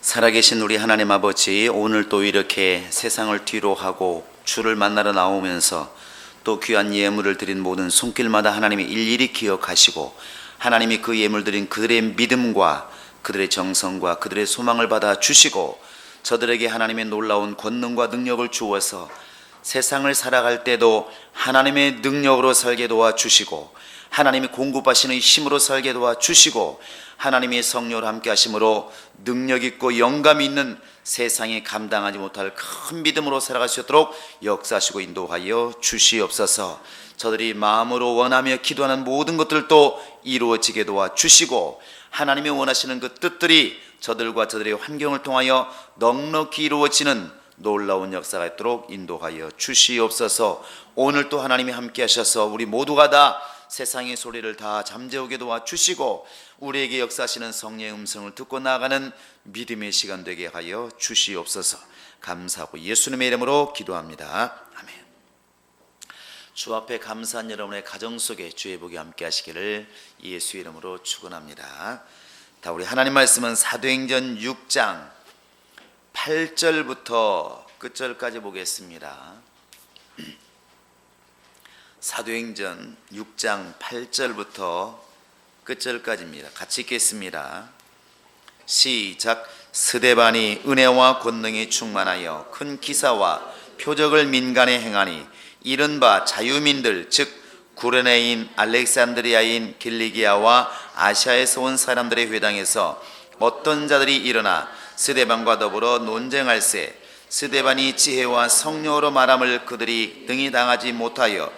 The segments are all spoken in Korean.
살아계신 우리 하나님 아버지, 오늘 또 이렇게 세상을 뒤로 하고 주를 만나러 나오면서 또 귀한 예물을 드린 모든 손길마다 하나님이 일일이 기억하시고 하나님이 그 예물 드린 그들의 믿음과 그들의 정성과 그들의 소망을 받아 주시고 저들에게 하나님의 놀라운 권능과 능력을 주어서 세상을 살아갈 때도 하나님의 능력으로 살게 도와주시고 하나님이 공급하시는 힘으로 살게 도와주시고 하나님의 성령으로 함께 하심으로 능력 있고 영감 있는 세상에 감당하지 못할 큰 믿음으로 살아갈 수 있도록 역사하시고 인도하여 주시옵소서. 저들이 마음으로 원하며 기도하는 모든 것들도 이루어지게 도와주시고 하나님이 원하시는 그 뜻들이 저들과 저들의 환경을 통하여 넉넉히 이루어지는 놀라운 역사가 있도록 인도하여 주시옵소서. 오늘 또 하나님이 함께 하셔서 우리 모두가 다 세상의 소리를 다 잠재우게 도와주시고 우리에게 역사하시는 성령의 음성을 듣고 나아가는 믿음의 시간 되게 하여 주시옵소서. 감사하고 예수님의 이름으로 기도합니다. 아멘. 주 앞에 감사한 여러분의 가정 속에 주의 복이 함께 하시기를 예수의 이름으로 축원합니다. 다 우리 하나님 말씀은 사도행전 6장 8절부터 끝절까지 보겠습니다. 사도행전 6장 8절부터 끝절까지입니다. 같이 읽겠습니다. 시작. 스데반이 은혜와 권능이 충만하여 큰 기사와 표적을 민간에 행하니 이른바 자유민들 즉 구레네인 알렉산드리아인 길리기아와 아시아에서 온 사람들의 회당에서 어떤 자들이 일어나 스데반과 더불어 논쟁할세 스데반이 지혜와 성령으로 말함을 그들이 등이 당하지 못하여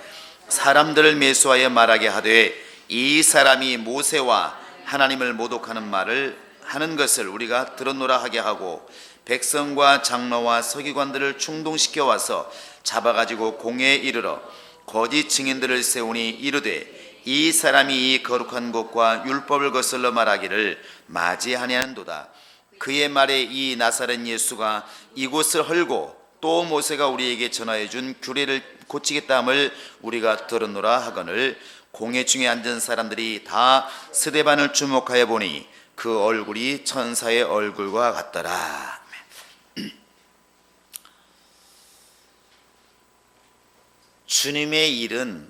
사람들을 매수하여 말하게 하되 이 사람이 모세와 하나님을 모독하는 말을 하는 것을 우리가 들었노라 하게 하고 백성과 장로와 서기관들을 충동시켜 와서 잡아가지고 공회에 이르러 거짓 증인들을 세우니 이르되 이 사람이 이 거룩한 곳과 율법을 거슬러 말하기를 맞이하냐는도다. 그의 말에 이 나사렛 예수가 이곳을 헐고 또 모세가 우리에게 전하여 준 규례를 고치겠다 함을 우리가 들었노라 하거늘 공회 중에 앉은 사람들이 다 스데반을 주목하여 보니 그 얼굴이 천사의 얼굴과 같더라. 주님의 일은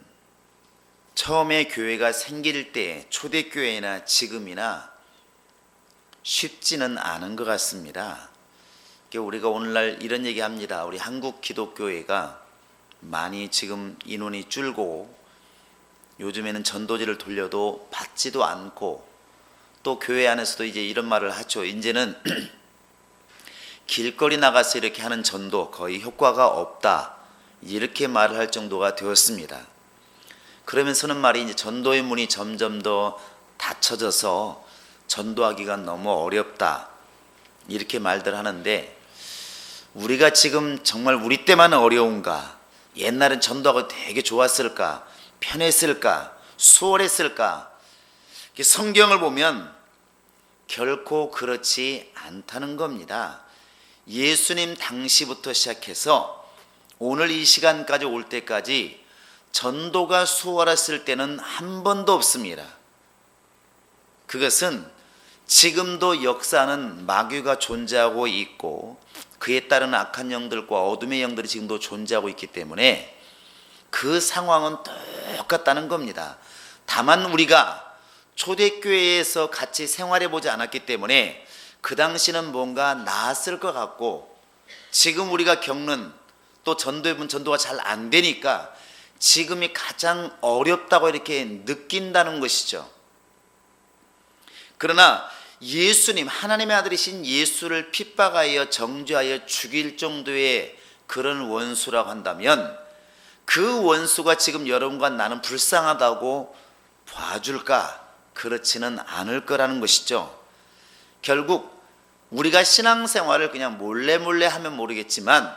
처음에 교회가 생길 때 초대교회나 지금이나 쉽지는 않은 것 같습니다. 우리가 오늘날 이런 얘기합니다. 우리 한국 기독교회가 많이 지금 인원이 줄고 요즘에는 전도지를 돌려도 받지도 않고 또 교회 안에서도 이제 이런 말을 하죠. 이제는 길거리 나가서 이렇게 하는 전도 거의 효과가 없다 이렇게 말을 할 정도가 되었습니다. 그러면서는 말이 이제 전도의 문이 점점 더 닫혀져서 전도하기가 너무 어렵다 이렇게 말들 하는데 우리가 지금 정말 우리 때만 어려운가? 옛날엔 전도하고 되게 좋았을까? 편했을까? 수월했을까? 성경을 보면 결코 그렇지 않다는 겁니다. 예수님 당시부터 시작해서 오늘 이 시간까지 올 때까지 전도가 수월했을 때는 한 번도 없습니다. 그것은 지금도 역사는 마귀가 존재하고 있고 그에 따른 악한 영들과 어둠의 영들이 지금도 존재하고 있기 때문에 그 상황은 똑같다는 겁니다. 다만 우리가 초대교회에서 같이 생활해 보지 않았기 때문에 그 당시는 뭔가 나았을 것 같고 지금 우리가 겪는 또 전도가 잘 안 되니까 지금이 가장 어렵다고 이렇게 느낀다는 것이죠. 그러나 예수님 하나님의 아들이신 예수를 핍박하여 정죄하여 죽일 정도의 그런 원수라고 한다면 그 원수가 지금 여러분과 나는 불쌍하다고 봐줄까? 그렇지는 않을 거라는 것이죠. 결국 우리가 신앙생활을 그냥 몰래 하면 모르겠지만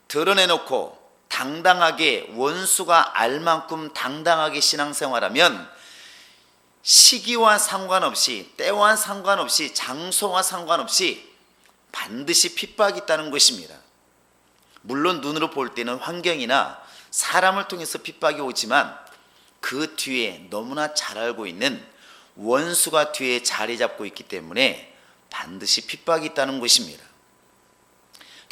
드러내놓고 당당하게 원수가 알 만큼 당당하게 신앙생활하면 시기와 상관없이 때와 상관없이 장소와 상관없이 반드시 핍박이 있다는 것입니다. 물론 눈으로 볼 때는 환경이나 사람을 통해서 핍박이 오지만 그 뒤에 너무나 잘 알고 있는 원수가 뒤에 자리 잡고 있기 때문에 반드시 핍박이 있다는 것입니다.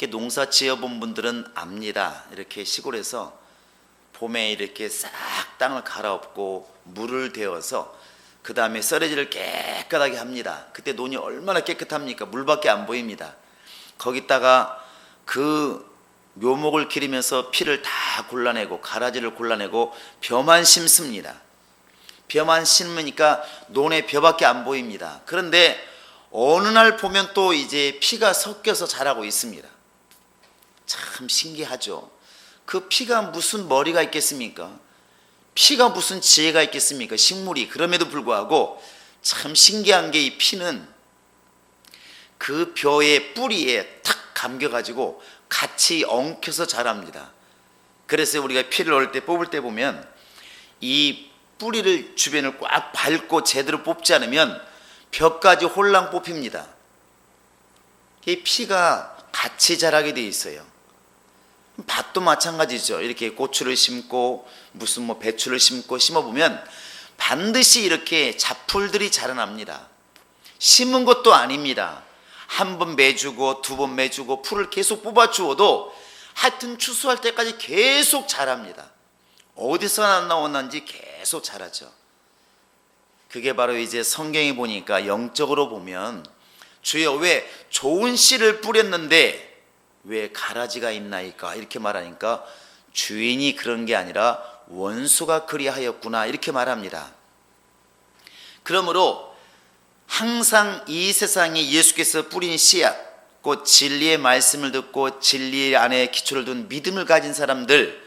농사 지어본 분들은 압니다. 이렇게 시골에서 봄에 이렇게 싹 땅을 갈아엎고 물을 대어서 그 다음에 썰어지를 깨끗하게 합니다. 그때 논이 얼마나 깨끗합니까? 물밖에 안 보입니다. 거기다가 그 묘목을 기르면서 피를 다 골라내고 가라지를 골라내고 벼만 심습니다. 벼만 심으니까 논에 벼밖에 안 보입니다. 그런데 어느 날 보면 또 이제 피가 섞여서 자라고 있습니다. 참 신기하죠. 그 피가 무슨 머리가 있겠습니까? 피가 무슨 지혜가 있겠습니까? 식물이. 그럼에도 불구하고 참 신기한 게 이 피는 그 벼의 뿌리에 탁 감겨가지고 같이 엉켜서 자랍니다. 그래서 우리가 피를 얻을 때 뽑을 때 보면 이 뿌리를 주변을 꽉 밟고 제대로 뽑지 않으면 벼까지 홀랑 뽑힙니다. 이 피가 같이 자라게 돼 있어요. 밭도 마찬가지죠. 이렇게 고추를 심고 무슨 배추를 심고 심어보면 반드시 이렇게 잡풀들이 자라납니다. 심은 것도 아닙니다. 한 번 매주고 두 번 매주고 풀을 계속 뽑아주어도 하여튼 추수할 때까지 계속 자랍니다. 어디서 나왔는지 계속 자라죠. 그게 바로 이제 성경에 보니까 영적으로 보면 주여 왜 좋은 씨를 뿌렸는데 왜 가라지가 있나이까 이렇게 말하니까 주인이 그런 게 아니라 원수가 그리하였구나 이렇게 말합니다. 그러므로 항상 이 세상에 예수께서 뿌린 씨앗 곧 진리의 말씀을 듣고 진리 안에 기초를 둔 믿음을 가진 사람들,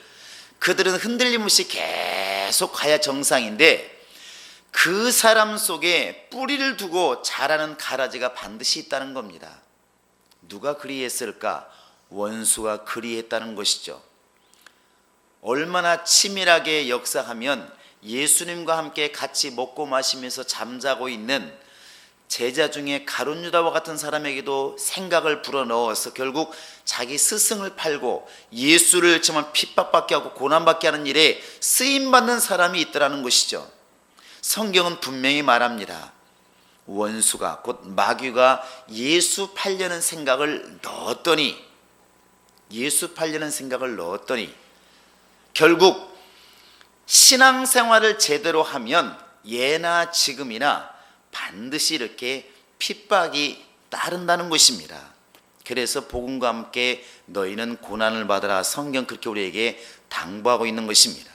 그들은 흔들림 없이 계속 가야 정상인데 그 사람 속에 뿌리를 두고 자라는 가라지가 반드시 있다는 겁니다. 누가 그리했을까? 원수가 그리했다는 것이죠. 얼마나 치밀하게 역사하면 예수님과 함께 같이 먹고 마시면서 잠자고 있는 제자 중에 가룟 유다와 같은 사람에게도 생각을 불어넣어서 결국 자기 스승을 팔고 예수를 정말 핍박받게 하고 고난받게 하는 일에 쓰임받는 사람이 있더라는 것이죠. 성경은 분명히 말합니다. 원수가 곧 마귀가 예수 팔려는 생각을 넣었더니 결국 신앙생활을 제대로 하면 예나 지금이나 반드시 이렇게 핍박이 따른다는 것입니다. 그래서 복음과 함께 너희는 고난을 받으라, 성경 그렇게 우리에게 당부하고 있는 것입니다.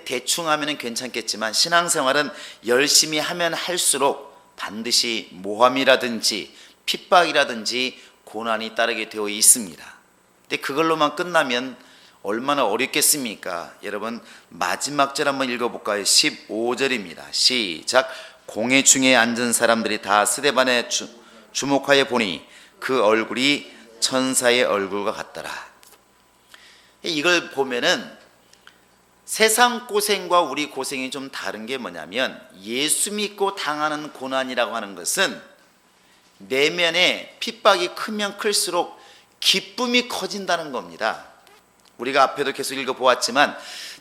대충 하면 괜찮겠지만 신앙생활은 열심히 하면 할수록 반드시 모함이라든지 핍박이라든지 고난이 따르게 되어 있습니다. 근데 그걸로만 끝나면 얼마나 어렵겠습니까? 여러분 마지막 절 한번 읽어볼까요? 15절입니다. 시작. 공회 중에 앉은 사람들이 다 스데반에 주목하여 보니 그 얼굴이 천사의 얼굴과 같더라. 이걸 보면은 세상 고생과 우리 고생이 좀 다른 게 뭐냐면 예수 믿고 당하는 고난이라고 하는 것은 내면에 핍박이 크면 클수록 기쁨이 커진다는 겁니다. 우리가 앞에도 계속 읽어보았지만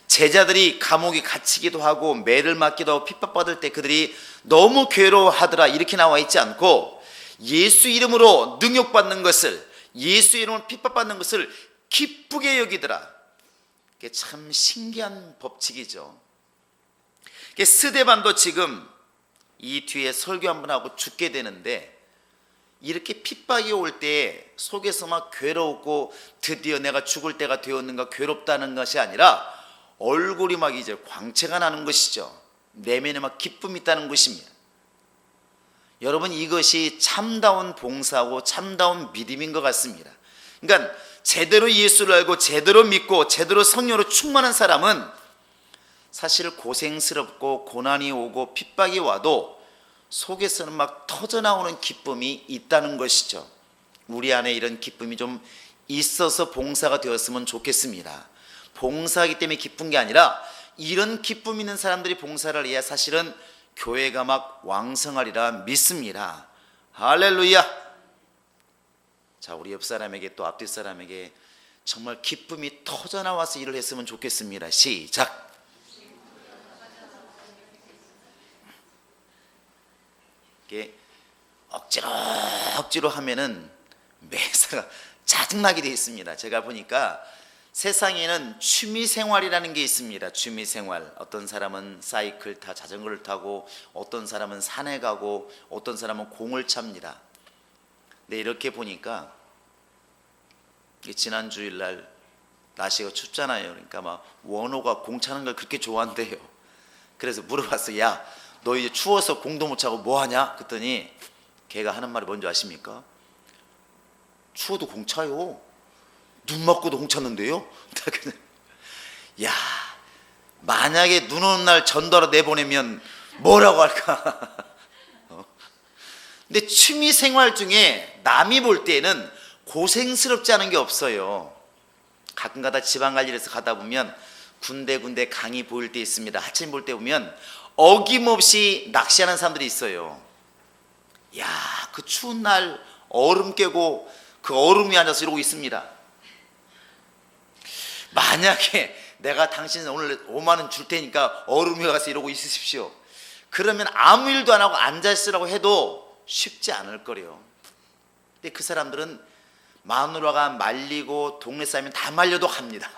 제자들이 감옥에 갇히기도 하고 매를 맞기도 하고 핍박받을 때 그들이 너무 괴로워하더라 이렇게 나와 있지 않고 예수 이름으로 능욕받는 것을, 예수 이름으로 핍박받는 것을 기쁘게 여기더라. 이게 참 신기한 법칙이죠. 스데반도 지금 이 뒤에 설교 한번 하고 죽게 되는데 이렇게 핍박이 올 때 속에서 막 괴롭고 드디어 내가 죽을 때가 되었는가 괴롭다는 것이 아니라 얼굴이 막 이제 광채가 나는 것이죠. 내면에 막 기쁨이 있다는 것입니다. 여러분 이것이 참다운 봉사고 참다운 믿음인 것 같습니다. 그러니까 제대로 예수를 알고 제대로 믿고 제대로 성령으로 충만한 사람은 사실 고생스럽고 고난이 오고 핍박이 와도 속에서는 막 터져나오는 기쁨이 있다는 것이죠. 우리 안에 이런 기쁨이 좀 있어서 봉사가 되었으면 좋겠습니다. 봉사하기 때문에 기쁜 게 아니라 이런 기쁨 있는 사람들이 봉사를 해야 사실은 교회가 막 왕성하리라 믿습니다. 할렐루야. 자, 우리 옆 사람에게 또 앞뒤 사람에게 정말 기쁨이 터져나와서 일을 했으면 좋겠습니다. 시작. 억지로 하면은 매사가 짜증나게 돼 있습니다. 제가 보니까 세상에는 취미생활이라는 게 있습니다. 취미생활. 어떤 사람은 사이클 자전거를 타고, 어떤 사람은 산에 가고, 어떤 사람은 공을 찹니다. 근데 이렇게 보니까 지난 주일날 날씨가 춥잖아요. 그러니까 막 원호가 공 차는 걸 그렇게 좋아한대요. 그래서 물어봤어요. 야, 너 이제 추워서 공도 못 차고 뭐 하냐? 그랬더니 걔가 하는 말이 뭔지 아십니까? 추워도 공 차요. 눈 맞고도 공 찼는데요. 야, 만약에 눈 오는 날 전도하러 내보내면 뭐라고 할까? 근데 취미 생활 중에 남이 볼 때는 고생스럽지 않은 게 없어요. 가끔가다 지방 갈 일에서 가다 보면 군데군데 강이 보일 때 있습니다. 하천 볼 때 보면 어김없이 낚시하는 사람들이 있어요. 야, 그 추운 날 얼음 깨고 그 얼음 위에 앉아서 이러고 있습니다. 만약에 내가 당신 오늘 5만 원 줄 테니까 얼음 위에 가서 이러고 있으십시오. 그러면 아무 일도 안 하고 앉아있으라고 해도 쉽지 않을 거래요. 근데 그 사람들은 마누라가 말리고 동네 사람이 다 말려도 합니다.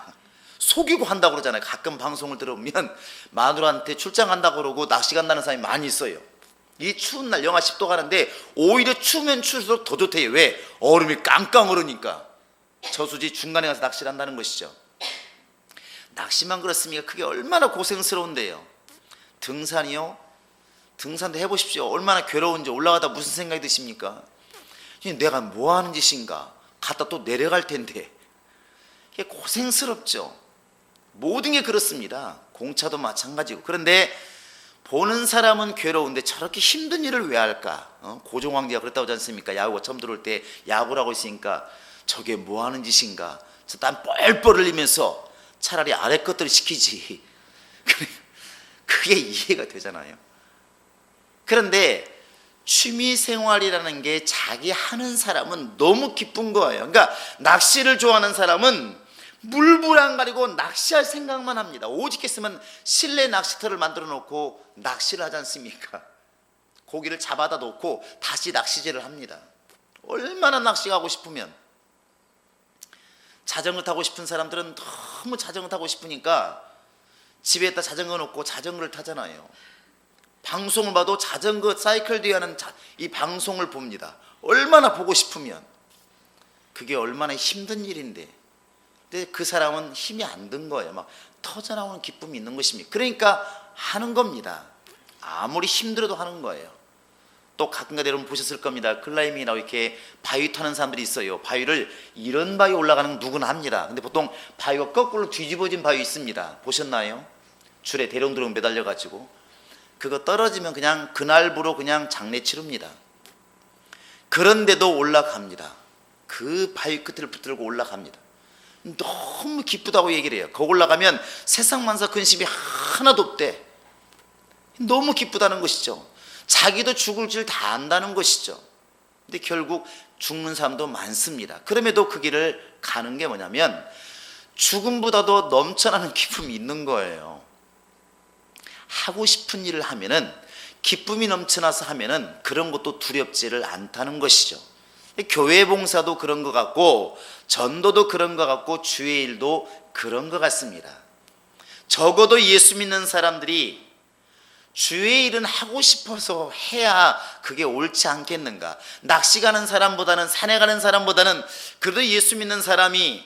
속이고 한다고 그러잖아요. 가끔 방송을 들어보면 마누라한테 출장 간다고 그러고 낚시 간다는 사람이 많이 있어요. 이 추운 날 영하 10도 가는데 오히려 추우면 추울수록 더 좋대요. 왜? 얼음이 깡깡 얼으니까. 저수지 중간에 가서 낚시를 한다는 것이죠. 낚시만 그렇습니까? 그게 얼마나 고생스러운데요. 등산이요? 등산도 해보십시오. 얼마나 괴로운지. 올라가다 무슨 생각이 드십니까? 내가 뭐 하는 짓인가? 갔다 또 내려갈 텐데. 이게 고생스럽죠. 모든 게 그렇습니다. 공차도 마찬가지고. 그런데 보는 사람은 괴로운데 저렇게 힘든 일을 왜 할까? 고종 황제가 그랬다고 하지 않습니까? 야구가 처음 들어올 때 야구를 하고 있으니까 저게 뭐 하는 짓인가? 저 땀 뻘뻘 흘리면서 차라리 아래 것들을 시키지. 그게 이해가 되잖아요. 그런데 취미생활이라는 게 자기 하는 사람은 너무 기쁜 거예요. 그러니까 낚시를 좋아하는 사람은 물불 안 가리고 낚시할 생각만 합니다. 오직 했으면 실내 낚시터를 만들어 놓고 낚시를 하지 않습니까? 고기를 잡아다 놓고 다시 낚시질을 합니다. 얼마나 낚시 가고 싶으면. 자전거 타고 싶은 사람들은 너무 자전거 타고 싶으니까 집에다 자전거 놓고 자전거를 타잖아요. 방송을 봐도 자전거 사이클 뒤에 하는 이 방송을 봅니다. 얼마나 보고 싶으면. 그게 얼마나 힘든 일인데. 근데 그 사람은 힘이 안 든 거예요. 막 터져나오는 기쁨이 있는 것입니다. 그러니까 하는 겁니다. 아무리 힘들어도 하는 거예요. 또 가끔가다 여러분 보셨을 겁니다. 클라이밍이라고 이렇게 바위 타는 사람들이 있어요. 바위를 이런 바위 올라가는 건 누구나 합니다. 근데 보통 바위가 거꾸로 뒤집어진 바위 있습니다. 보셨나요? 줄에 대롱대롱 매달려 가지고 그거 떨어지면 그냥 그날부로 그냥 장례 치릅니다. 그런데도 올라갑니다. 그 바위 끝을 붙들고 올라갑니다. 너무 기쁘다고 얘기를 해요. 거기 올라가면 세상 만사 근심이 하나도 없대. 너무 기쁘다는 것이죠. 자기도 죽을 줄 다 안다는 것이죠. 근데 결국 죽는 사람도 많습니다. 그럼에도 그 길을 가는 게 뭐냐면 죽음보다도 넘쳐나는 기쁨이 있는 거예요. 하고 싶은 일을 하면은 기쁨이 넘쳐나서 하면은 그런 것도 두렵지를 않다는 것이죠. 교회 봉사도 그런 것 같고 전도도 그런 것 같고 주의 일도 그런 것 같습니다. 적어도 예수 믿는 사람들이 주의 일은 하고 싶어서 해야 그게 옳지 않겠는가. 낚시 가는 사람보다는 산에 가는 사람보다는 그래도 예수 믿는 사람이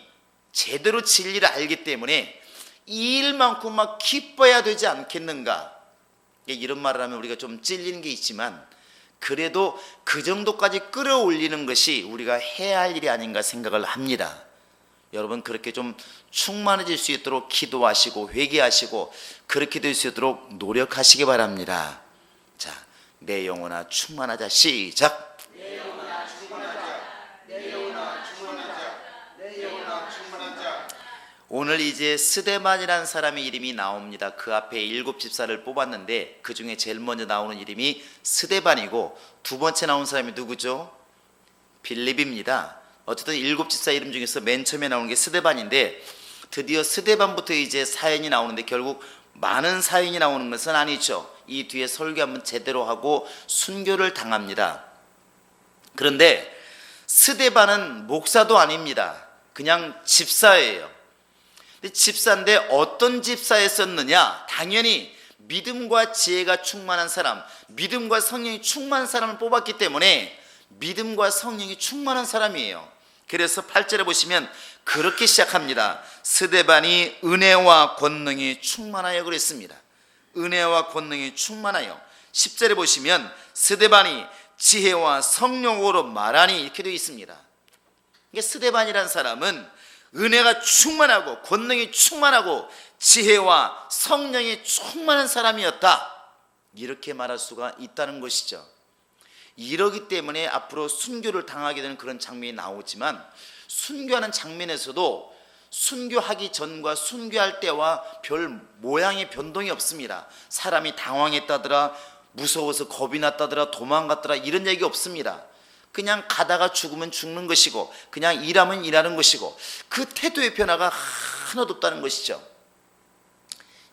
제대로 진리를 알기 때문에 이 일만큼 막 기뻐야 되지 않겠는가. 이런 말을 하면 우리가 좀 찔리는 게 있지만 그래도 그 정도까지 끌어올리는 것이 우리가 해야 할 일이 아닌가 생각을 합니다. 여러분 그렇게 좀 충만해질 수 있도록 기도하시고 회개하시고 그렇게 될 수 있도록 노력하시기 바랍니다. 자, 내 영혼아 충만하자. 시작. 내 영혼아 충만하자. 내 영혼아 충만하자. 내 영혼아 충만하자. 오늘 이제 스데반이라는 사람의 이름이 나옵니다. 그 앞에 7 집사를 뽑았는데 그 중에 제일 먼저 나오는 이름이 스데반이고 두 번째 나온 사람이 누구죠? 빌립입니다. 어쨌든 7 집사 이름 중에서 맨 처음에 나오는 게 스데반인데 드디어 스데반부터 이제 사연이 나오는데 결국 많은 사연이 나오는 것은 아니죠. 이 뒤에 설교 한번 제대로 하고 순교를 당합니다. 그런데 스데반은 목사도 아닙니다. 그냥 집사예요. 근데 집사인데 어떤 집사였었느냐? 당연히 믿음과 지혜가 충만한 사람, 믿음과 성령이 충만한 사람을 뽑았기 때문에 믿음과 성령이 충만한 사람이에요. 그래서 8절에 보시면 그렇게 시작합니다. 스데반이 은혜와 권능이 충만하여 그랬습니다. 은혜와 권능이 충만하여. 10절에 보시면 스데반이 지혜와 성령으로 말하니 이렇게 되어 있습니다. 스데반이라는 사람은 은혜가 충만하고 권능이 충만하고 지혜와 성령이 충만한 사람이었다, 이렇게 말할 수가 있다는 것이죠. 이러기 때문에 앞으로 순교를 당하게 되는 그런 장면이 나오지만, 순교하는 장면에서도 순교하기 전과 순교할 때와 별 모양의 변동이 없습니다. 사람이 당황했다더라, 무서워서 겁이 났다더라, 도망갔더라, 이런 얘기 없습니다. 그냥 가다가 죽으면 죽는 것이고 그냥 일하면 일하는 것이고 그 태도의 변화가 하나도 없다는 것이죠.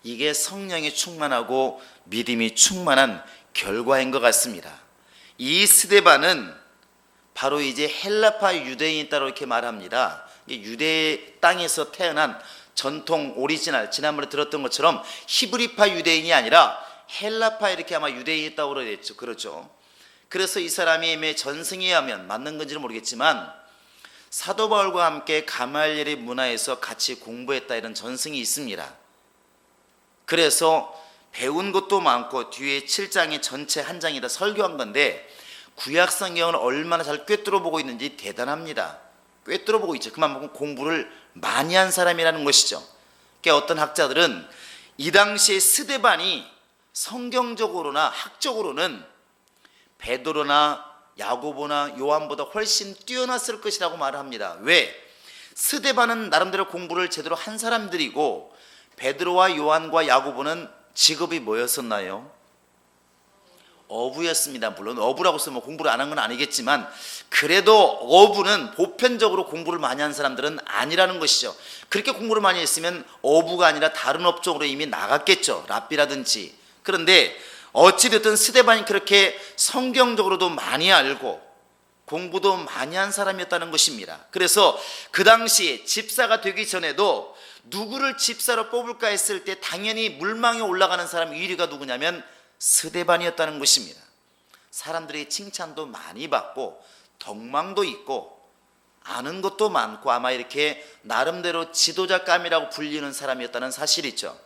이게 성령이 충만하고 믿음이 충만한 결과인 것 같습니다. 이 스데반은 바로 이제 헬라파 유대인이다라고 이렇게 말합니다. 유대 땅에서 태어난 전통 오리지널, 지난번에 들었던 것처럼 히브리파 유대인이 아니라 헬라파, 이렇게 아마 유대인이었다고 그랬죠. 그렇죠. 그래서 이 사람이 전승에 의하면 맞는 건지는 모르겠지만 사도 바울과 함께 가말리엘의 문화에서 같이 공부했다, 이런 전승이 있습니다. 그래서 배운 것도 많고 뒤에 7장이 전체 한 장이다 설교한 건데 구약 성경을 얼마나 잘 꿰뚫어 보고 있는지 대단합니다. 꿰뚫어 보고 있죠. 그만큼 공부를 많이 한 사람이라는 것이죠. 그러니까 어떤 학자들은 이 당시에 스데반이 성경적으로나 학적으로는 베드로나 야고보나 요한보다 훨씬 뛰어났을 것이라고 말을 합니다. 왜? 스데반은 나름대로 공부를 제대로 한 사람들이고 베드로와 요한과 야고보는 직업이 뭐였었나요? 어부였습니다. 물론 어부라고 해서 공부를 안 한 건 아니겠지만 그래도 어부는 보편적으로 공부를 많이 한 사람들은 아니라는 것이죠. 그렇게 공부를 많이 했으면 어부가 아니라 다른 업종으로 이미 나갔겠죠. 랍비라든지. 그런데 어찌됐든 스데반이 그렇게 성경적으로도 많이 알고 공부도 많이 한 사람이었다는 것입니다. 그래서 그 당시에 집사가 되기 전에도 누구를 집사로 뽑을까 했을 때 당연히 물망에 올라가는 사람 1위가 누구냐면 스데반이었다는 것입니다. 사람들의 칭찬도 많이 받고 덕망도 있고 아는 것도 많고 아마 이렇게 나름대로 지도자감이라고 불리는 사람이었다는 사실이죠.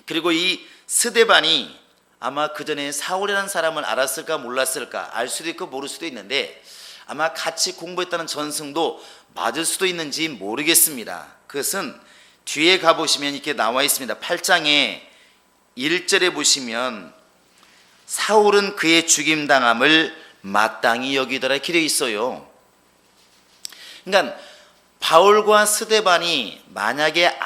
그리고 이 스데반이 아마 그 전에 사울이라는 사람을 알았을까 몰랐을까, 알 수도 있고 모를 수도 있는데 아마 같이 공부했다는 전승도 맞을 수도 있는지 모르겠습니다. 그것은 뒤에 가보시면 이렇게 나와 있습니다. 8장에 1절에 보시면 사울은 그의 죽임당함을 마땅히 여기더라 이렇게 되어 있어요. 그러니까 바울과 스데반이 만약에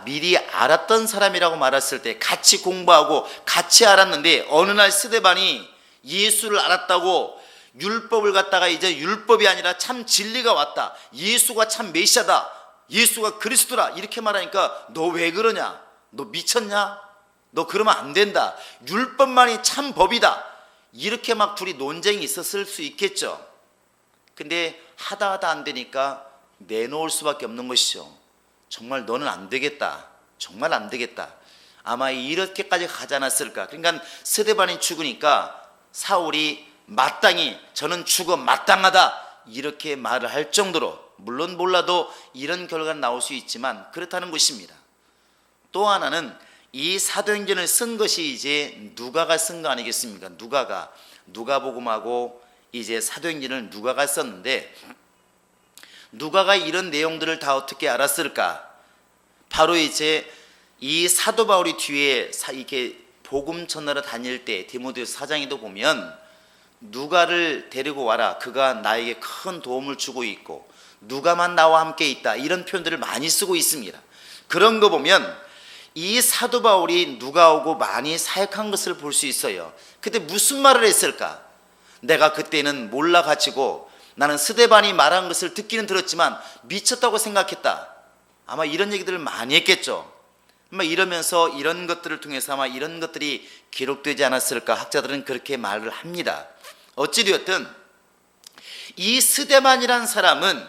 미리 알았던 사람이라고 말했을 때 같이 공부하고 같이 알았는데 어느 날 스데반이 예수를 알았다고 율법을 갖다가 이제 율법이 아니라 참 진리가 왔다, 예수가 참 메시아다, 예수가 그리스도라 이렇게 말하니까 너 왜 그러냐, 너 미쳤냐, 너 그러면 안 된다, 율법만이 참 법이다, 이렇게 막 둘이 논쟁이 있었을 수 있겠죠. 근데 하다 안 되니까 내놓을 수밖에 없는 것이죠. 정말 너는 안 되겠다, 정말 안 되겠다, 아마 이렇게까지 가지 않았을까. 그러니까 스데반이 죽으니까 사울이 마땅히 저는 죽어 마땅하다 이렇게 말을 할 정도로, 물론 몰라도 이런 결과가 나올 수 있지만 그렇다는 것입니다. 또 하나는 이 사도행전을 쓴 것이 이제 누가가 쓴 거 아니겠습니까? 누가복음하고 이제 사도행전을 누가가 썼는데 누가가 이런 내용들을 다 어떻게 알았을까? 바로 이제 이 사도 바울이 뒤에 이렇게 복음 전하러 다닐 때 디모데후서 4장에도 보면 누가를 데리고 와라, 그가 나에게 큰 도움을 주고 있고 누가만 나와 함께 있다, 이런 표현들을 많이 쓰고 있습니다. 그런 거 보면 이 사도 바울이 누가하고 많이 사역한 것을 볼 수 있어요. 그때 무슨 말을 했을까? 내가 그때는 몰라가지고 나는 스데반이 말한 것을 듣기는 들었지만 미쳤다고 생각했다, 아마 이런 얘기들을 많이 했겠죠. 아마 이러면서 이런 것들을 통해서 아마 이런 것들이 기록되지 않았을까, 학자들은 그렇게 말을 합니다. 어찌되었든 이 스데반이란 사람은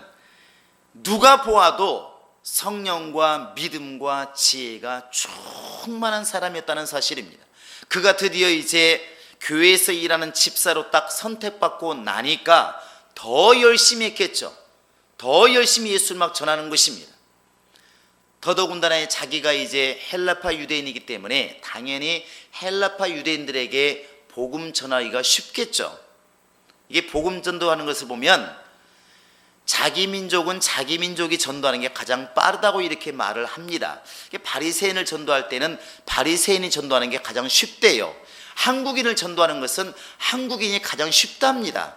누가 보아도 성령과 믿음과 지혜가 충만한 사람이었다는 사실입니다. 그가 드디어 이제 교회에서 일하는 집사로 딱 선택받고 나니까 더 열심히 했겠죠. 더 열심히 예수를 막 전하는 것입니다. 더더군다나 자기가 이제 헬라파 유대인이기 때문에 당연히 헬라파 유대인들에게 복음 전하기가 쉽겠죠. 이게 복음 전도하는 것을 보면 자기 민족은 자기 민족이 전도하는 게 가장 빠르다고 이렇게 말을 합니다. 바리새인을 전도할 때는 바리새인이 전도하는 게 가장 쉽대요. 한국인을 전도하는 것은 한국인이 가장 쉽답니다.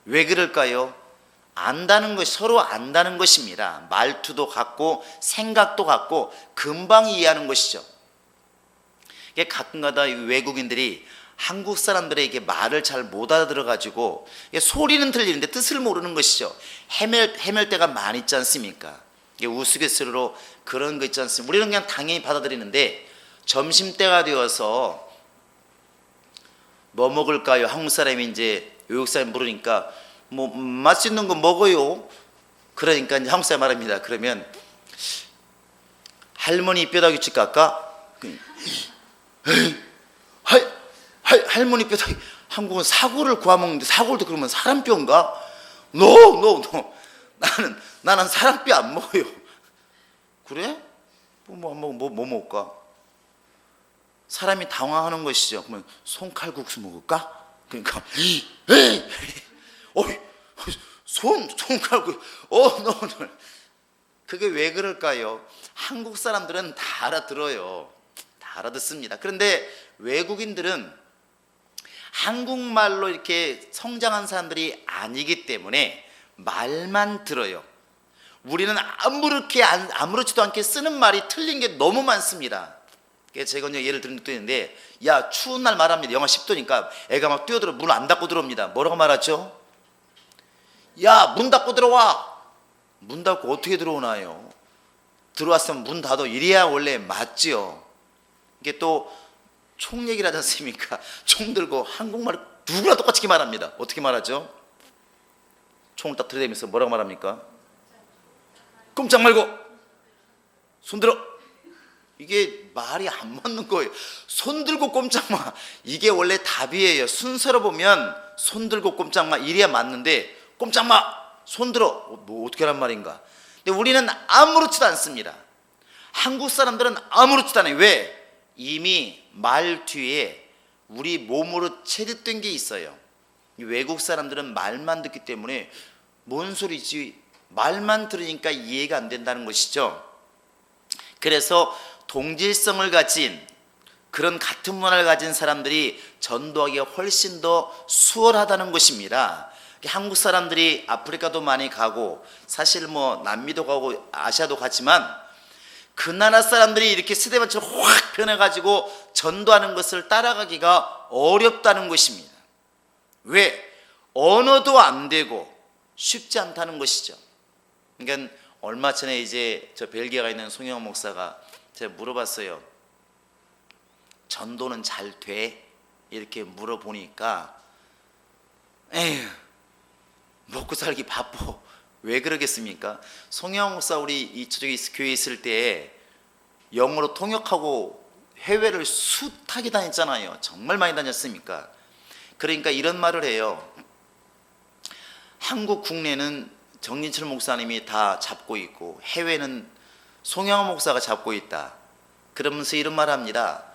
왜 그럴까요? 안다는 것, 서로 안다는 것입니다. 말투도 같고 생각도 같고 금방 이해하는 것이죠. 가끔가다 외국인들이 한국 사람들에게 말을 잘 못 알아들어가지고 소리는 들리는데 뜻을 모르는 것이죠. 헤맬 때가 많이 있지 않습니까? 우스갯소리로 그런 거 있지 않습니까? 우리는 그냥 당연히 받아들이는데 점심때가 되어서 뭐 먹을까요? 한국 사람이 이제 외국 사람이 물으니까 뭐 맛있는 거 먹어요. 그러니까 이제 한국 사람 말합니다. 그러면 할머니 뼈다귀집 갈까? 할머니 뼈다귀. 한국은 사골을 구워 먹는데 사골도 그러면 사람 뼈인가? No. 나는 사람 뼈 안 먹어요. 그래? 뭐 먹을까? 사람이 당황하는 것이죠. 그러면 손칼국수 먹을까? 그러니까 손칼국수. no. 그게 왜 그럴까요? 한국 사람들은 다 알아들어요. 다 알아듣습니다. 그런데 외국인들은 한국말로 이렇게 성장한 사람들이 아니기 때문에 말만 들어요. 우리는 아무렇지도 않게 쓰는 말이 틀린 게 너무 많습니다. 제가 예를 들면 또 있는데, 야, 추운 날 말합니다. 영하 10도니까 애가 막 뛰어들어 문 안 닫고 들어옵니다. 뭐라고 말하죠? 야, 문 닫고 들어와. 문 닫고 어떻게 들어오나요? 들어왔으면 문 닫아. 이래야 원래 맞지요. 이게 또 총 얘기를 하지 않습니까? 총 들고 한국말 누구나 똑같이 말합니다. 어떻게 말하죠? 총을 딱 들이대면서 뭐라고 말합니까? 꼼짝 말고 손 들어. 이게 말이 안 맞는 거예요. 손 들고 꼼짝 마. 이게 원래 답이에요. 순서로 보면 손 들고 꼼짝 마 이래야 맞는데 꼼짝 마. 손 들어. 뭐 어떻게 하란 말인가? 근데 우리는 아무렇지도 않습니다. 한국 사람들은 아무렇지도 않아요. 왜? 이미 말 뒤에 우리 몸으로 체득된 게 있어요. 외국 사람들은 말만 듣기 때문에 뭔 소리지? 말만 들으니까 이해가 안 된다는 것이죠. 그래서 동질성을 가진 그런 같은 문화를 가진 사람들이 전도하기가 훨씬 더 수월하다는 것입니다. 한국 사람들이 아프리카도 많이 가고 사실 뭐 남미도 가고 아시아도 갔지만 그 나라 사람들이 이렇게 스데반처럼 확 변해가지고 전도하는 것을 따라가기가 어렵다는 것입니다. 왜? 언어도 안 되고 쉽지 않다는 것이죠. 그러니까 얼마 전에 이제 저 벨기에가 있는 송영호 목사가 제가 물어봤어요. 전도는 잘 돼? 이렇게 물어보니까 에휴, 먹고 살기 바빠. 왜 그러겠습니까? 송영호 목사 우리 이쪽에 교회에 있을 때 영어로 통역하고 해외를 숱하게 다녔잖아요. 정말 많이 다녔습니까? 그러니까 이런 말을 해요. 한국 국내는 정진철 목사님이 다 잡고 있고 해외는 송영호 목사가 잡고 있다. 그러면서 이런 말을 합니다.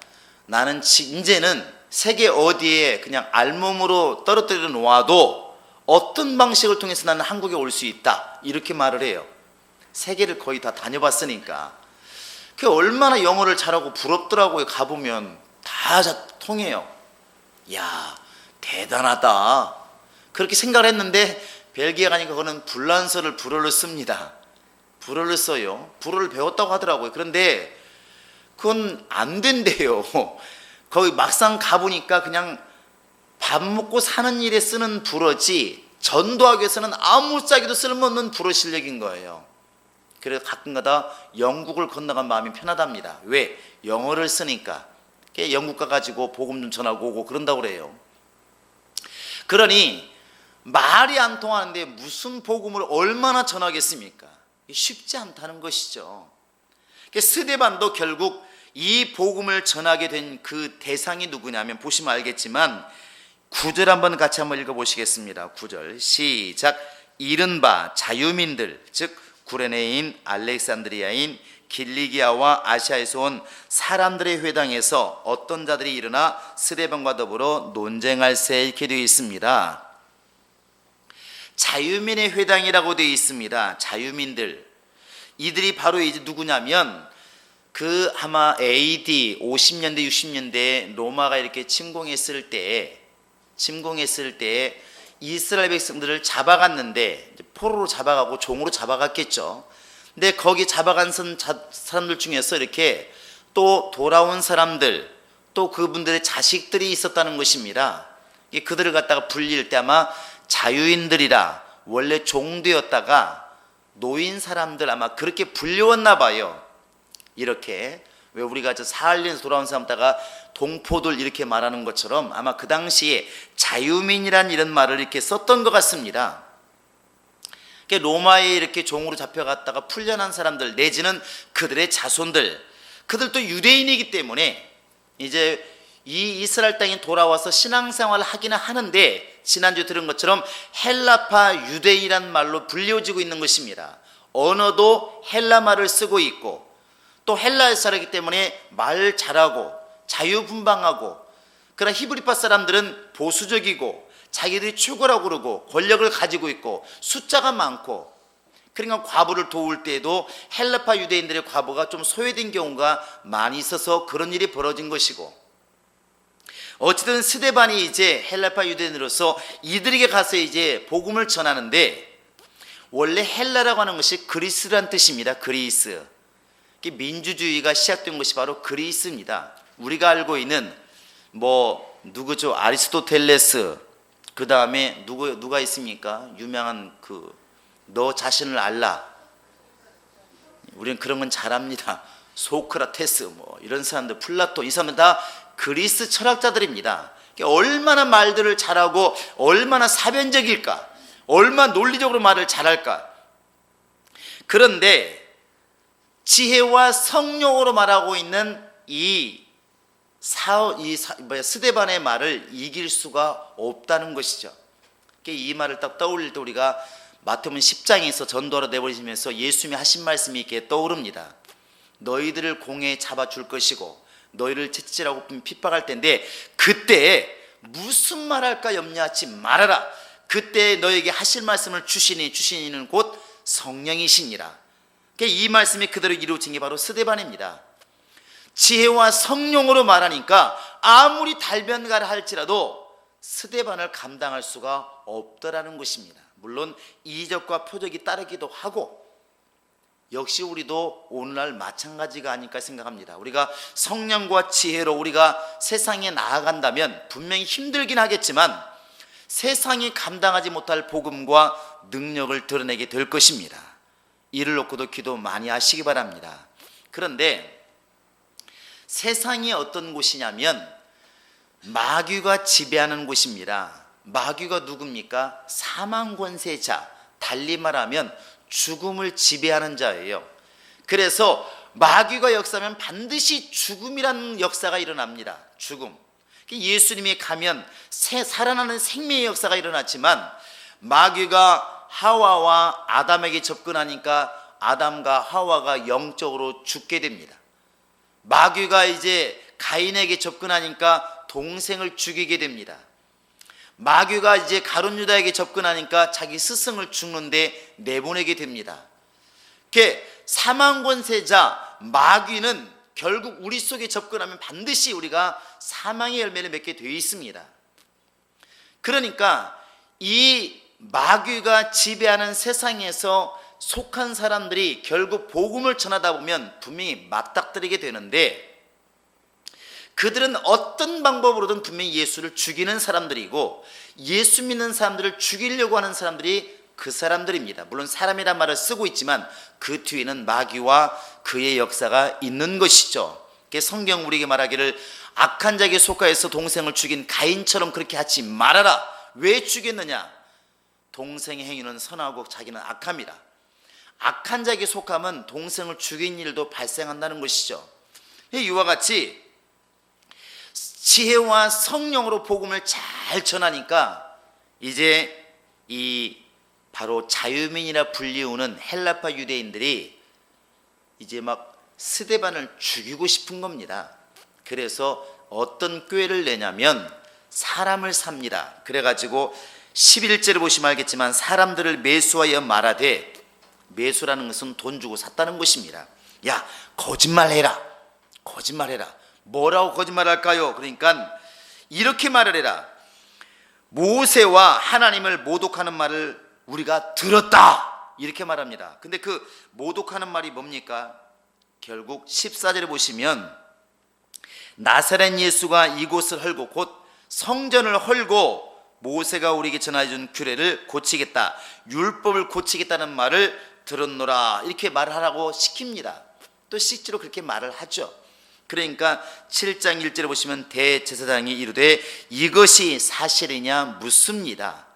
나는 이제는 세계 어디에 그냥 알몸으로 떨어뜨려 놓아도 어떤 방식을 통해서 나는 한국에 올 수 있다. 이렇게 말을 해요. 세계를 거의 다 다녀봤으니까. 그 얼마나 영어를 잘하고 부럽더라고요. 가보면 다 통해요. 야, 대단하다. 그렇게 생각을 했는데 벨기에 가니까 그거는 불란서를 불어를 씁니다. 불어를 써요. 불어를 배웠다고 하더라고요. 그런데 그건 안 된대요. 거기 막상 가보니까 그냥 밥 먹고 사는 일에 쓰는 불어지 전도하기 위해서는 아무짝에도 쓸모없는 불어 실력인 거예요. 그래서 가끔가다 영국을 건너간 마음이 편하답니다. 왜? 영어를 쓰니까. 영국 가가지고 복음 좀 전하고 오고 그런다고 그래요. 그러니 말이 안 통하는데 무슨 복음을 얼마나 전하겠습니까? 쉽지 않다는 것이죠. 스데반도 결국 이 복음을 전하게 된 그 대상이 누구냐면 보시면 알겠지만 9절 한번 같이 한번 읽어보시겠습니다. 9절 시작. 이른바 자유민들 즉 구레네인, 알렉산드리아인, 길리기아와 아시아에서 온 사람들의 회당에서 어떤 자들이 일어나 스데반과 더불어 논쟁할세 이렇게 되어 있습니다. 자유민의 회당이라고 되어 있습니다. 자유민들 이들이 바로 이제 누구냐면 그 아마 AD 50년대 60년대에 로마가 이렇게 침공했을 때 이스라엘 백성들을 잡아갔는데 포로로 잡아가고 종으로 잡아갔겠죠. 근데 거기 잡아간 사람들 중에서 이렇게 또 돌아온 사람들 또 그분들의 자식들이 있었다는 것입니다. 그들을 갖다가 불릴 때 아마 자유인들이라 원래 종되었다가 노인 사람들 아마 그렇게 불려왔나 봐요. 이렇게 왜 우리가 사할린에서 돌아온 사람다가 동포들 이렇게 말하는 것처럼 아마 그 당시에 자유민이란 이런 말을 이렇게 썼던 것 같습니다. 로마에 이렇게 종으로 잡혀갔다가 풀려난 사람들 내지는 그들의 자손들 그들도 유대인이기 때문에 이제 이 이스라엘 땅에 돌아와서 신앙생활을 하기는 하는데 지난주에 들은 것처럼 헬라파 유대인이란 말로 불려지고 있는 것입니다. 언어도 헬라 말을 쓰고 있고 또 헬라에 살았기 때문에 말 잘하고 자유분방하고 그러나 히브리파 사람들은 보수적이고 자기들이 최고라고 그러고 권력을 가지고 있고 숫자가 많고 그러니까 과부를 도울 때에도 헬라파 유대인들의 과부가 좀 소외된 경우가 많이 있어서 그런 일이 벌어진 것이고 어쨌든 스데반이 이제 헬라파 유대인으로서 이들에게 가서 이제 복음을 전하는데 원래 헬라라고 하는 것이 그리스란 뜻입니다. 그리스. 민주주의가 시작된 것이 바로 그리스입니다. 우리가 알고 있는 누구죠? 아리스토텔레스. 그 다음에 누가 있습니까? 유명한 너 자신을 알라. 우리는 그런 건 잘합니다. 소크라테스 이런 사람들, 플라톤 이 사람들 다 그리스 철학자들입니다. 얼마나 말들을 잘하고 얼마나 사변적일까, 얼마나 논리적으로 말을 잘할까. 그런데 지혜와 성령으로 말하고 있는 스데반의 말을 이길 수가 없다는 것이죠. 이 말을 딱 떠올릴 때 우리가 마태복음 10장에서 전도하러 내버리시면서 예수님이 하신 말씀이 이렇게 떠오릅니다. 너희들을 공회에 잡아줄 것이고 너희를 채찍질하고 핍박할 텐데 그때 무슨 말할까 염려하지 말아라. 그때 너에게 하실 말씀을 주시니 이는 곧 성령이시니라. 이 말씀이 그대로 이루어진 게 바로 스데반입니다. 지혜와 성령으로 말하니까 아무리 달변가를 할지라도 스데반을 감당할 수가 없더라는 것입니다. 물론 이적과 표적이 따르기도 하고 역시 우리도 오늘날 마찬가지가 아닐까 생각합니다. 우리가 성령과 지혜로 우리가 세상에 나아간다면 분명히 힘들긴 하겠지만 세상이 감당하지 못할 복음과 능력을 드러내게 될 것입니다. 이를 놓고도 기도 많이 하시기 바랍니다. 그런데 세상이 어떤 곳이냐면 마귀가 지배하는 곳입니다. 마귀가 누굽니까? 사망 권세자, 달리 말하면 죽음을 지배하는 자예요. 그래서 마귀가 역사하면 반드시 죽음이라는 역사가 일어납니다. 죽음. 예수님이 가면 살아나는 생명의 역사가 일어났지만 마귀가 하와와 아담에게 접근하니까 아담과 하와가 영적으로 죽게 됩니다. 마귀가 이제 가인에게 접근하니까 동생을 죽이게 됩니다. 마귀가 이제 가룟 유다에게 접근하니까 자기 스승을 죽는데 내보내게 됩니다. 사망 권세자 마귀는 결국 우리 속에 접근하면 반드시 우리가 사망의 열매를 맺게 되어 있습니다. 그러니까 이 마귀가 지배하는 세상에서 속한 사람들이 결국 복음을 전하다 보면 분명히 맞닥뜨리게 되는데 그들은 어떤 방법으로든 분명히 예수를 죽이는 사람들이고 예수 믿는 사람들을 죽이려고 하는 사람들이 그 사람들입니다. 물론 사람이란 말을 쓰고 있지만 그 뒤에는 마귀와 그의 역사가 있는 것이죠. 성경 우리에게 말하기를 악한 자에게 속하여서 동생을 죽인 가인처럼 그렇게 하지 말아라. 왜 죽였느냐? 동생의 행위는 선하고 자기는 악합니다. 악한 자에게 속하면 동생을 죽인 일도 발생한다는 것이죠. 이와 같이 지혜와 성령으로 복음을 잘 전하니까 이제 이 바로 자유민이라 불리우는 헬라파 유대인들이 이제 막 스데반을 죽이고 싶은 겁니다. 그래서 어떤 꾀를 내냐면 사람을 삽니다. 그래가지고 11절을 보시면 알겠지만 사람들을 매수하여 말하되, 매수라는 것은 돈 주고 샀다는 것입니다. 야, 거짓말해라. 거짓말해라. 뭐라고 거짓말할까요? 그러니까 이렇게 말을 해라. 모세와 하나님을 모독하는 말을 우리가 들었다. 이렇게 말합니다. 근데 그 모독하는 말이 뭡니까? 결국 14절에 보시면 나사렛 예수가 이곳을 헐고 곧 성전을 헐고 모세가 우리에게 전해준 규례를 고치겠다, 율법을 고치겠다는 말을 들었노라, 이렇게 말을 하라고 시킵니다. 또 실제로 그렇게 말을 하죠. 그러니까 7장 1절에 보시면 대제사장이 이르되 이것이 사실이냐 묻습니다.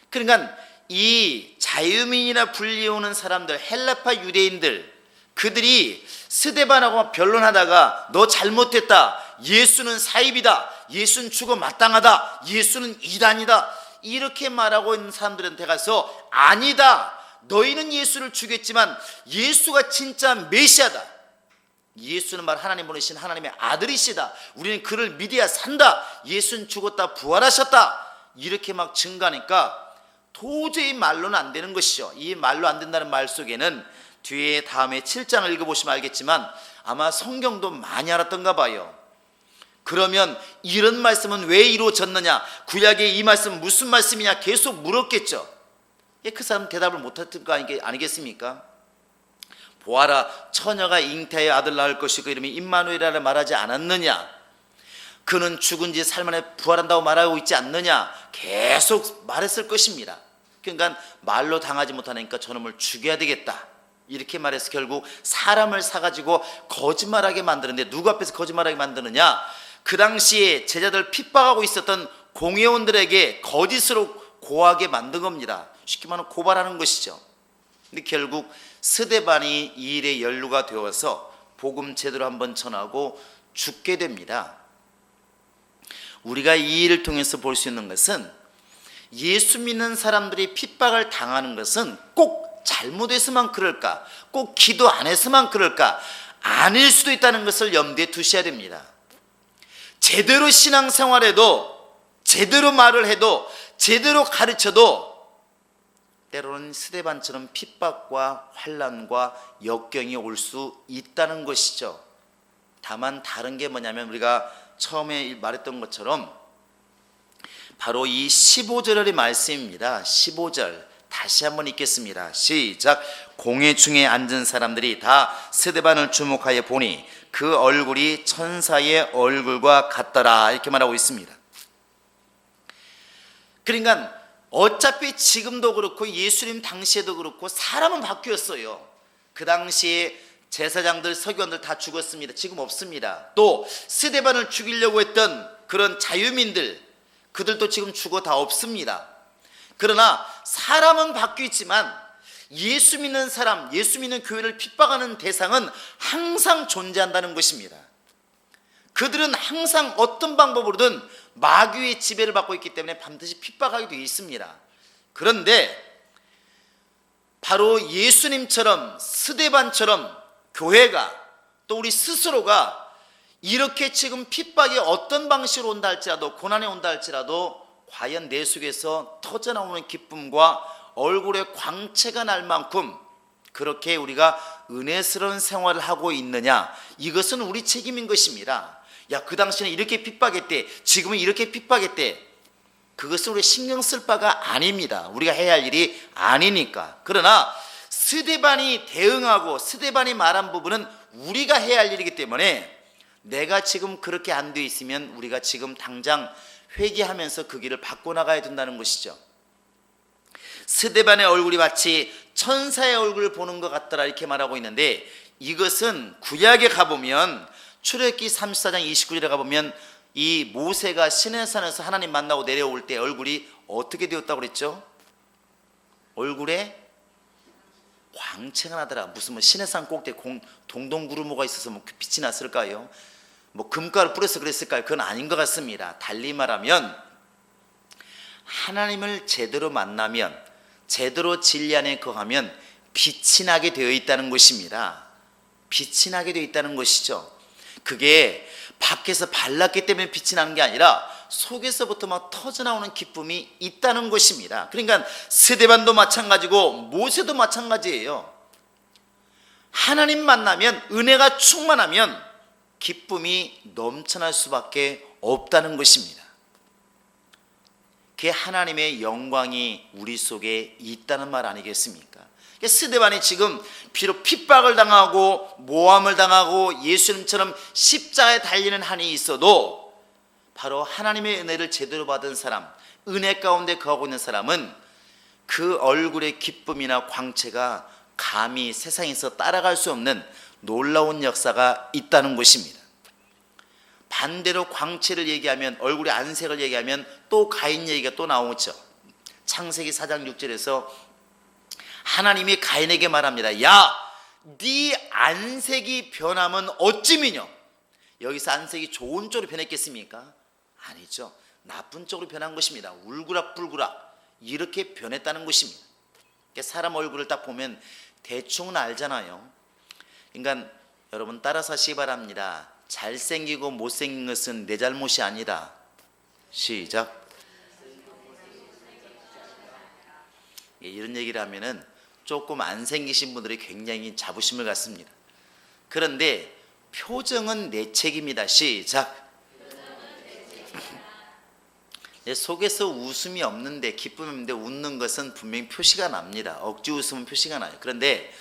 그러니까 이 자유민이나 불리우는 사람들, 헬라파 유대인들, 그들이 스데반하고 변론하다가 너 잘못했다, 예수는 사입이다, 예수는 죽어 마땅하다, 예수는 이단이다, 이렇게 말하고 있는 사람들한테 가서 아니다, 너희는 예수를 죽였지만 예수가 진짜 메시아다, 예수는 말 하나님 보내신 하나님의 아들이시다, 우리는 그를 믿어야 산다, 예수는 죽었다 부활하셨다, 이렇게 막 증가하니까 도저히 말로는 안 되는 것이죠. 이 말로 안 된다는 말 속에는 뒤에 다음에 7장을 읽어보시면 알겠지만 아마 성경도 많이 알았던가 봐요. 그러면 이런 말씀은 왜 이루어졌느냐, 구약의 이 말씀은 무슨 말씀이냐 계속 물었겠죠. 그 사람 대답을 못했던 거 아니겠습니까? 보아라, 처녀가 잉태하여 아들 낳을 것이고 이름이 임마누엘이라 말하지 않았느냐, 그는 죽은 지 살만에 부활한다고 말하고 있지 않느냐, 계속 말했을 것입니다. 그러니까 말로 당하지 못하니까 저놈을 죽여야 되겠다, 이렇게 말해서 결국 사람을 사가지고 거짓말하게 만드는데, 누구 앞에서 거짓말하게 만드느냐, 그 당시에 제자들 핍박하고 있었던 공회원들에게 거짓으로 고하게 만든 겁니다. 쉽게 말하면 고발하는 것이죠. 근데 결국 스데반이 이 일에 연루가 되어서 복음 제대로 한번 전하고 죽게 됩니다. 우리가 이 일을 통해서 볼 수 있는 것은 예수 믿는 사람들이 핍박을 당하는 것은 꼭 잘못해서만 그럴까, 꼭 기도 안 해서만 그럴까, 아닐 수도 있다는 것을 염두에 두셔야 됩니다. 제대로 신앙생활해도, 제대로 말을 해도, 제대로 가르쳐도 때로는 스데반처럼 핍박과 환난과 역경이 올 수 있다는 것이죠. 다만 다른 게 뭐냐면 우리가 처음에 말했던 것처럼 바로 이 15절의 말씀입니다. 15절 다시 한번 읽겠습니다. 시작. 공회 중에 앉은 사람들이 다 스데반을 주목하여 보니 그 얼굴이 천사의 얼굴과 같더라, 이렇게 말하고 있습니다. 그러니까 어차피 지금도 그렇고 예수님 당시에도 그렇고 사람은 바뀌었어요. 그 당시에 제사장들, 서기관들 다 죽었습니다. 지금 없습니다. 또 스데반을 죽이려고 했던 그런 자유민들, 그들도 지금 죽어 다 없습니다. 그러나 사람은 바뀌었지만 예수 믿는 사람, 예수 믿는 교회를 핍박하는 대상은 항상 존재한다는 것입니다. 그들은 항상 어떤 방법으로든 마귀의 지배를 받고 있기 때문에 반드시 핍박하게 되어 있습니다. 그런데 바로 예수님처럼, 스데반처럼 교회가, 또 우리 스스로가 이렇게 지금 핍박이 어떤 방식으로 온다 할지라도, 고난이 온다 할지라도 과연 내 속에서 터져나오는 기쁨과 얼굴에 광채가 날 만큼 그렇게 우리가 은혜스러운 생활을 하고 있느냐, 이것은 우리 책임인 것입니다. 야, 그 당시에는 이렇게 핍박했대, 지금은 이렇게 핍박했대, 그것은 우리 신경 쓸 바가 아닙니다. 우리가 해야 할 일이 아니니까. 그러나 스데반이 대응하고 스데반이 말한 부분은 우리가 해야 할 일이기 때문에 내가 지금 그렇게 안 돼 있으면 우리가 지금 당장 회개하면서 그 길을 바꿔나가야 된다는 것이죠. 스데반의 얼굴이 마치 천사의 얼굴을 보는 것 같더라, 이렇게 말하고 있는데, 이것은 구약에 가보면 출애굽기 34장 29절에 가보면 이 모세가 시내산에서 하나님 만나고 내려올 때 얼굴이 어떻게 되었다고 그랬죠? 얼굴에 광채가 나더라. 무슨 뭐 시내산 꼭대기 동동구르모가 있어서 뭐 빛이 났을까요? 뭐 금가루 뿌려서 그랬을까요? 그건 아닌 것 같습니다. 달리 말하면 하나님을 제대로 만나면, 제대로 진리 안에 거하면 빛이 나게 되어 있다는 것입니다. 빛이 나게 되어 있다는 것이죠. 그게 밖에서 발랐기 때문에 빛이 나는 게 아니라 속에서부터 막 터져나오는 기쁨이 있다는 것입니다. 그러니까 스데반도 마찬가지고 모세도 마찬가지예요. 하나님 만나면, 은혜가 충만하면 기쁨이 넘쳐날 수밖에 없다는 것입니다. 그게 하나님의 영광이 우리 속에 있다는 말 아니겠습니까? 스데반이 지금 비록 핍박을 당하고 모함을 당하고 예수님처럼 십자가에 달리는 한이 있어도 바로 하나님의 은혜를 제대로 받은 사람, 은혜 가운데 거하고 있는 사람은 그 얼굴의 기쁨이나 광채가 감히 세상에서 따라갈 수 없는 놀라운 역사가 있다는 것입니다. 반대로 광채를 얘기하면, 얼굴의 안색을 얘기하면 또 가인 얘기가 또 나오죠. 창세기 4장 6절에서 하나님이 가인에게 말합니다. 야, 네 안색이 변하면 어찌미뇨? 여기서 안색이 좋은 쪽으로 변했겠습니까? 아니죠. 나쁜 쪽으로 변한 것입니다. 울그락불그락 이렇게 변했다는 것입니다. 사람 얼굴을 딱 보면 대충은 알잖아요. 그러니까 여러분 따라 사시기 바랍니다. 잘생기고 못생긴 것은 내 잘못이 아니다. 시작. 이런 얘기를 하면은 조금 안 생기신 분들이 굉장히 자부심을 갖습니다. 그런데 표정은 내 책임이다. 시작. 내 속에서 웃음이 없는데, 기쁨이 없는데 웃는 것은 분명히 표시가 납니다. 억지 웃음은 표시가 나요. 그런데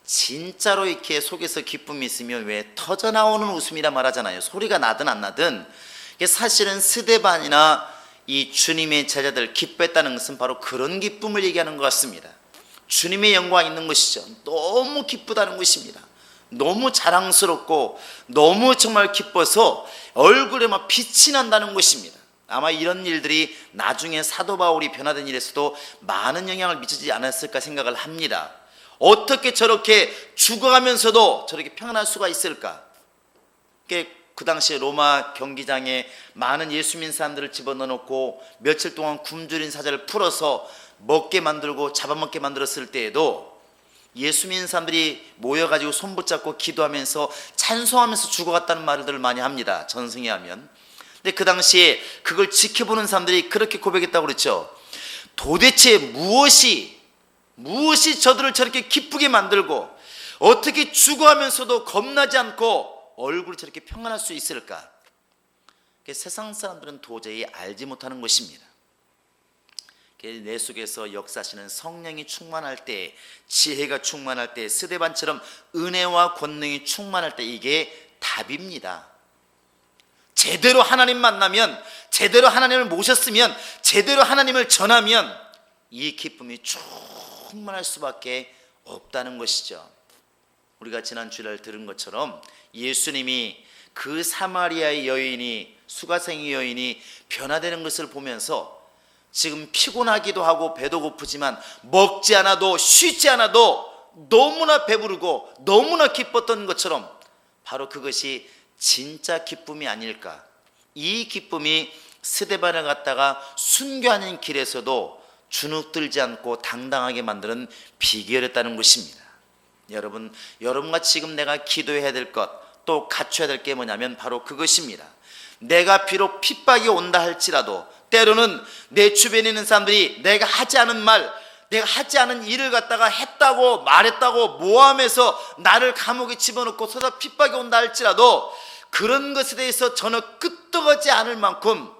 진짜로 이렇게 속에서 기쁨이 있으면 왜 터져나오는 웃음이라 말하잖아요. 소리가 나든 안 나든. 사실은 스데반이나 이 주님의 제자들 기뻐했다는 것은 바로 그런 기쁨을 얘기하는 것 같습니다. 주님의 영광이 있는 것이죠. 너무 기쁘다는 것입니다. 너무 자랑스럽고 너무 정말 기뻐서 얼굴에 막 빛이 난다는 것입니다. 아마 이런 일들이 나중에 사도 바울이 변화된 일에서도 많은 영향을 미치지 않았을까 생각을 합니다. 어떻게 저렇게 죽어가면서도 저렇게 평안할 수가 있을까? 그 당시에 로마 경기장에 많은 예수 믿는 사람들을 집어넣어놓고 며칠 동안 굶주린 사자를 풀어서 먹게 만들고 잡아먹게 만들었을 때에도 예수 믿는 사람들이 모여가지고 손 붙잡고 기도하면서 찬송하면서 죽어갔다는 말들을 많이 합니다. 전승에 하면. 근데 그 당시에 그걸 지켜보는 사람들이 그렇게 고백했다고 그랬죠. 도대체 무엇이 저들을 저렇게 기쁘게 만들고 어떻게 죽어가면서도 겁나지 않고 얼굴이 저렇게 평안할 수 있을까? 세상 사람들은 도저히 알지 못하는 것입니다. 내 속에서 역사하시는 성령이 충만할 때, 지혜가 충만할 때, 스데반처럼 은혜와 권능이 충만할 때 이게 답입니다. 제대로 하나님 만나면, 제대로 하나님을 모셨으면, 제대로 하나님을 전하면 이 기쁨이 충만할 수밖에 없다는 것이죠. 우리가 지난 주일날 들은 것처럼 예수님이 그 사마리아의 여인이, 수가성의 여인이 변화되는 것을 보면서 지금 피곤하기도 하고 배도 고프지만 먹지 않아도 쉬지 않아도 너무나 배부르고 너무나 기뻤던 것처럼 바로 그것이 진짜 기쁨이 아닐까. 이 기쁨이 스데반을 갖다가 순교하는 길에서도 주눅들지 않고 당당하게 만드는 비결이었다는 것입니다. 여러분과 지금 내가 기도해야 될 것, 또 갖춰야 될 게 뭐냐면 바로 그것입니다. 내가 비록 핍박이 온다 할지라도 때로는 내 주변에 있는 사람들이 내가 하지 않은 말, 내가 하지 않은 일을 갖다가 했다고 말했다고 모함해서 나를 감옥에 집어넣고 서다 핍박이 온다 할지라도 그런 것에 대해서 전혀 끄떡하지 않을 만큼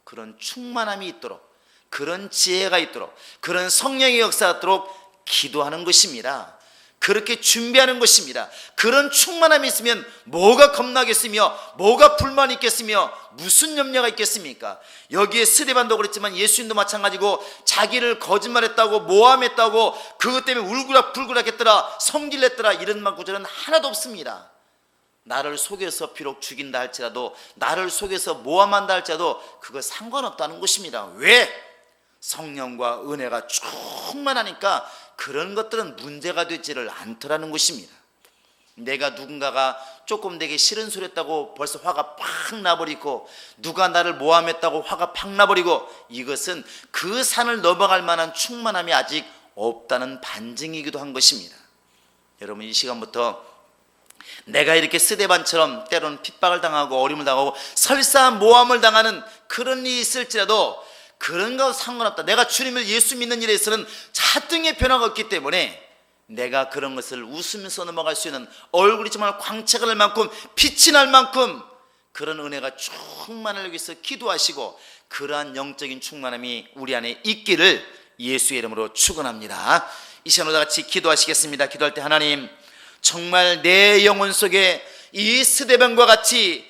그런 충만함이 있도록, 그런 지혜가 있도록, 그런 성령의 역사가 있도록 기도하는 것입니다. 그렇게 준비하는 것입니다. 그런 충만함이 있으면 뭐가 겁나겠으며 뭐가 불만이 있겠으며 무슨 염려가 있겠습니까? 여기에 스데반도 그랬지만 예수님도 마찬가지고 자기를 거짓말했다고 모함했다고 그것 때문에 울그락불그락 했더라, 성질냈더라 이런 구절은 하나도 없습니다. 나를 속여서 비록 죽인다 할지라도, 나를 속여서 모함한다 할지라도 그거 상관없다는 것입니다. 왜? 성령과 은혜가 충만하니까 그런 것들은 문제가 되지를 않더라는 것입니다. 내가 누군가가 조금 되게 싫은 소리 했다고 벌써 화가 팍 나버리고, 누가 나를 모함했다고 화가 팍 나버리고, 이것은 그 산을 넘어갈 만한 충만함이 아직 없다는 반증이기도 한 것입니다. 여러분, 이 시간부터 내가 이렇게 스데반처럼 때로는 핍박을 당하고 어림을 당하고 설사 모함을 당하는 그런 일이 있을지라도 그런 거 상관없다. 내가 주님을 예수 믿는 일에 있어서는 자등의 변화가 없기 때문에 내가 그런 것을 웃으면서 넘어갈 수 있는, 얼굴이 정말 광채가 날 만큼 빛이 날 만큼 그런 은혜가 충만하기 위해서 기도하시고, 그러한 영적인 충만함이 우리 안에 있기를 예수의 이름으로 축원합니다. 이 시간으로 다 같이 기도하시겠습니다. 기도할 때 하나님, 정말 내 영혼 속에 이 스데반과 같이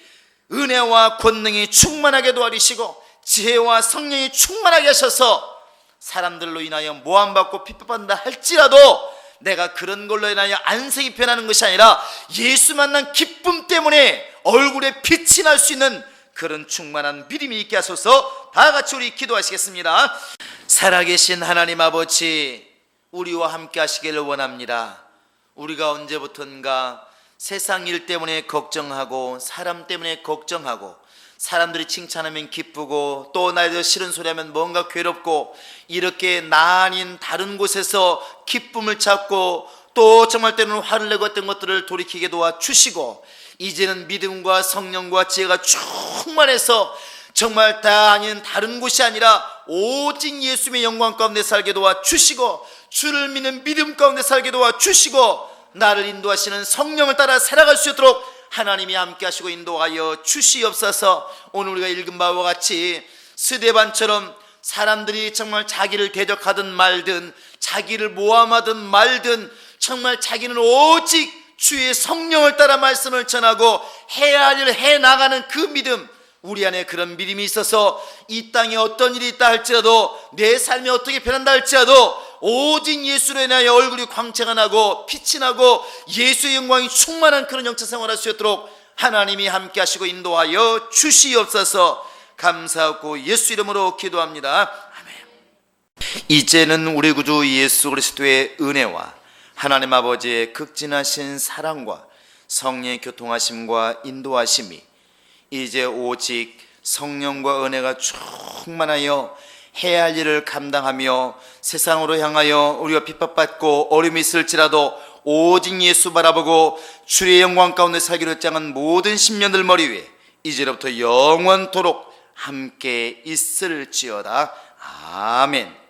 은혜와 권능이 충만하게 도와주시고 지혜와 성령이 충만하게 하셔서 사람들로 인하여 모함받고 핍박받는다 할지라도 내가 그런 걸로 인하여 안색이 변하는 것이 아니라 예수 만난 기쁨 때문에 얼굴에 빛이 날 수 있는 그런 충만한 믿음이 있게 하소서. 다 같이 우리 기도하시겠습니다. 살아계신 하나님 아버지, 우리와 함께 하시기를 원합니다. 우리가 언제부턴가 세상 일 때문에 걱정하고 사람 때문에 걱정하고, 사람들이 칭찬하면 기쁘고 또 나에 대해 싫은 소리 하면 뭔가 괴롭고, 이렇게 나 아닌 다른 곳에서 기쁨을 찾고 또 정말 때로는 화를 내고 했던 것들을 돌이키게 도와주시고, 이제는 믿음과 성령과 지혜가 충만해서 정말 다 아닌 다른 곳이 아니라 오직 예수님의 영광 가운데 살게 도와주시고, 주를 믿는 믿음 가운데 살게 도와주시고, 나를 인도하시는 성령을 따라 살아갈 수 있도록 하나님이 함께 하시고 인도하여 주시옵소서. 오늘 우리가 읽은 바와 같이 스데반처럼 사람들이 정말 자기를 대적하든 말든, 자기를 모함하든 말든, 정말 자기는 오직 주의 성령을 따라 말씀을 전하고 해야 할 일을 해나가는 그 믿음, 우리 안에 그런 믿음이 있어서 이 땅에 어떤 일이 있다 할지라도, 내 삶이 어떻게 변한다 할지라도 오직 예수로 인하여 얼굴이 광채가 나고 빛이 나고 예수의 영광이 충만한 그런 영적 생활을 할 수 있도록 하나님이 함께 하시고 인도하여 주시옵소서. 감사하고 예수 이름으로 기도합니다. 아멘. 이제는 우리 구주 예수 그리스도의 은혜와 하나님 아버지의 극진하신 사랑과 성령의 교통하심과 인도하심이 이제 오직 성령과 은혜가 충만하여 해야 할 일을 감당하며 세상으로 향하여 우리가 핍박받고 어려움이 있을지라도 오직 예수 바라보고 주의 영광 가운데 살기로 정한 모든 심령들 머리 위에 이제로부터 영원토록 함께 있을지어다. 아멘.